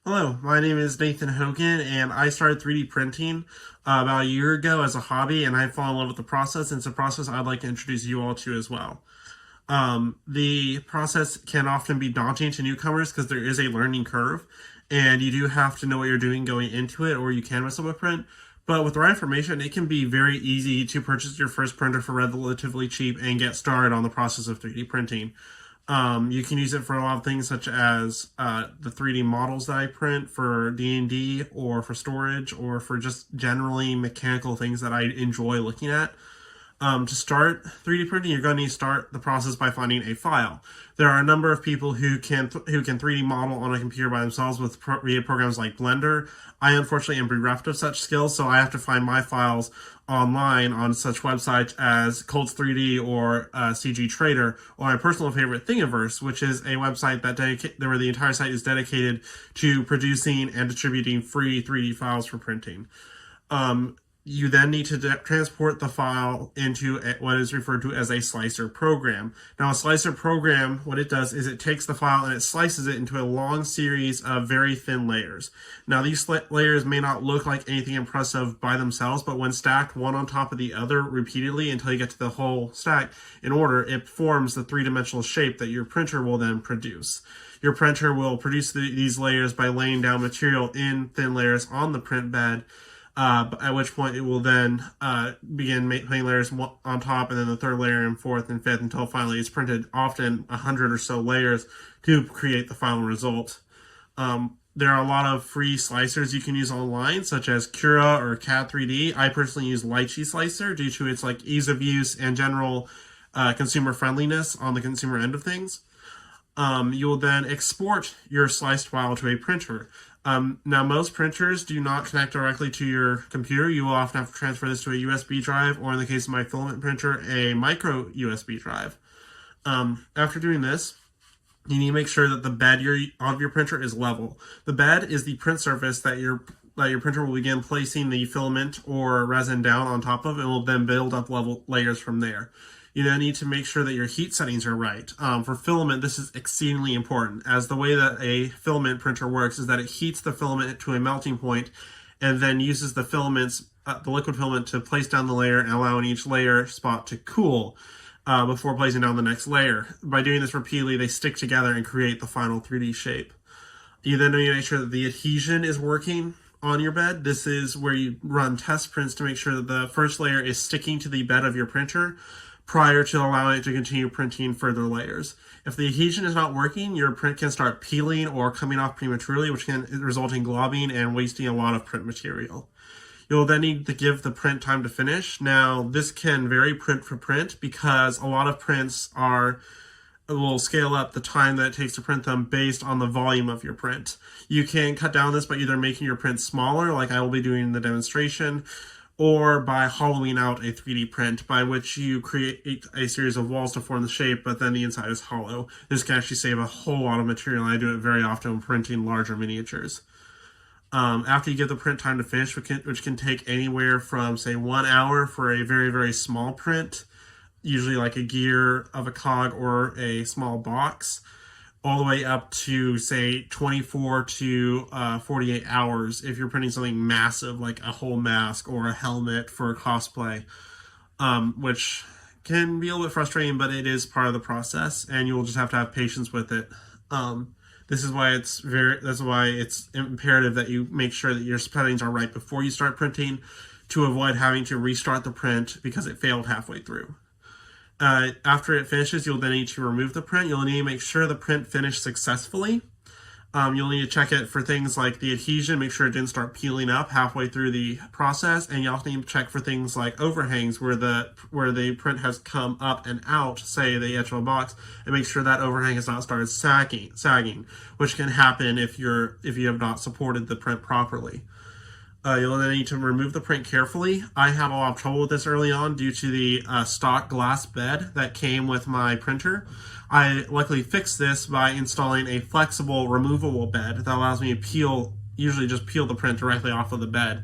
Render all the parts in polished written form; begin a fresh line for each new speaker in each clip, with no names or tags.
Hello, my name is Nathan Hogan, and I started 3D printing about a year ago as a hobby, and I fallen in love with the process, and it's a process I'd like to introduce you all to as well. The process can often be daunting to newcomers because there is a learning curve, and you do have to know what you're doing going into it, or you can mess up a print. But with the right information, it can be very easy to purchase your first printer for relatively cheap and get started on the process of 3D printing. You can use it for a lot of things, such as the 3D models that I print for D&D, or for storage, or for just generally mechanical things that I enjoy looking at. To start 3D printing, you're going to need to start the process by finding a file. There are a number of people who can 3D model on a computer by themselves with programs like Blender. I unfortunately am bereft of such skills, so I have to find my files online on such websites as Colts 3D or CG Trader, or my personal favorite, Thingiverse, which is a website where the entire site is dedicated to producing and distributing free 3D files for printing. You then need to transport the file into what is referred to as a slicer program. Now, a slicer program, what it does is it takes the file and it slices it into a long series of very thin layers. Now, these layers may not look like anything impressive by themselves, but when stacked one on top of the other repeatedly until you get to the whole stack in order, it forms the three-dimensional shape that your printer will then produce. Your printer will produce these layers by laying down material in thin layers on the print bed, at which point it will then begin putting layers on top, and then the third layer and fourth and fifth, until finally it's printed often 100 or so layers to create the final result. There are a lot of free slicers you can use online, such as Cura or CAD 3D. I personally use Lychee Slicer due to its ease of use and general consumer friendliness on the consumer end of things. You will then export your sliced file to a printer. Now, most printers do not connect directly to your computer. You will often have to transfer this to a USB drive, or in the case of my filament printer, a micro USB drive. After doing this, you need to make sure that the bed of your printer is level. The bed is the print surface that your printer will begin placing the filament or resin down on top of, and will then build up level layers from there. You then need to make sure that your heat settings are right. For filament, this is exceedingly important, as the way that a filament printer works is that it heats the filament to a melting point and then uses the liquid filament to place down the layer and allowing each layer spot to cool before placing down the next layer. By doing this repeatedly, they stick together and create the final 3D shape. You then need to make sure that the adhesion is working on your bed. This is where you run test prints to make sure that the first layer is sticking to the bed of your printer prior to allowing it to continue printing further layers. If the adhesion is not working, your print can start peeling or coming off prematurely, which can result in globbing and wasting a lot of print material. You'll then need to give the print time to finish. Now, this can vary print for print because a lot of prints will scale up the time that it takes to print them based on the volume of your print. You can cut down this by either making your print smaller, like I will be doing in the demonstration, or by hollowing out a 3D print, by which you create a series of walls to form the shape, but then the inside is hollow. This can actually save a whole lot of material, and I do it very often when printing larger miniatures. After you give the print time to finish, which can take anywhere from, say, 1 hour for a very, very small print, usually like a gear of a cog or a small box, all the way up to, say, 24 to 48 hours if you're printing something massive like a whole mask or a helmet for cosplay, which can be a little bit frustrating, but it is part of the process, and you'll just have to have patience with it. That's why it's imperative that you make sure that your settings are right before you start printing, to avoid having to restart the print because it failed halfway through. After it finishes, you'll then need to remove the print. You'll need to make sure the print finished successfully. You'll need to check it for things like the adhesion, make sure it didn't start peeling up halfway through the process, and you also need to check for things like overhangs where the print has come up and out, say the edge of a box, and make sure that overhang has not started sagging, which can happen if you have not supported the print properly. You'll then need to remove the print carefully. I had a lot of trouble with this early on due to the stock glass bed that came with my printer. I luckily fixed this by installing a flexible, removable bed that allows me to usually just peel the print directly off of the bed,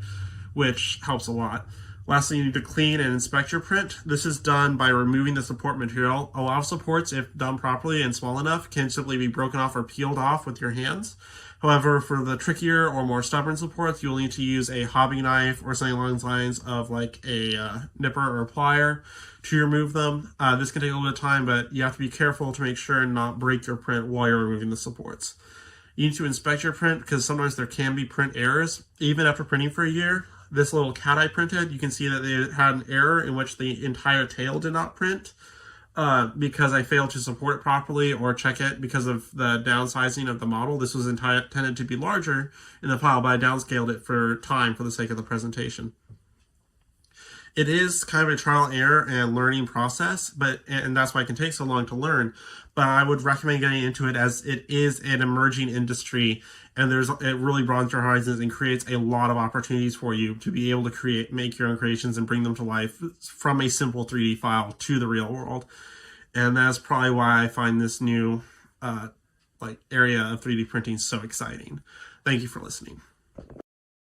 which helps a lot. Lastly, you need to clean and inspect your print. This is done by removing the support material. A lot of supports, if done properly and small enough, can simply be broken off or peeled off with your hands. However, for the trickier or more stubborn supports, you'll need to use a hobby knife or something along the lines of like a nipper or a plier to remove them. This can take a little bit of time, but you have to be careful to make sure and not break your print while you're removing the supports. You need to inspect your print because sometimes there can be print errors. Even after printing for a year, this little cat I printed, you can see that they had an error in which the entire tail did not print because I failed to support it properly or check it because of the downsizing of the model. This was intended to be larger in the file, but I downscaled it for time for the sake of the presentation. It is kind of a trial error and learning process, and that's why it can take so long to learn. But I would recommend getting into it as it is an emerging industry, and it really broadens your horizons and creates a lot of opportunities for you to be able to make your own creations and bring them to life from a simple 3D file to the real world. And that's probably why I find this new area of 3D printing so exciting. Thank you for listening.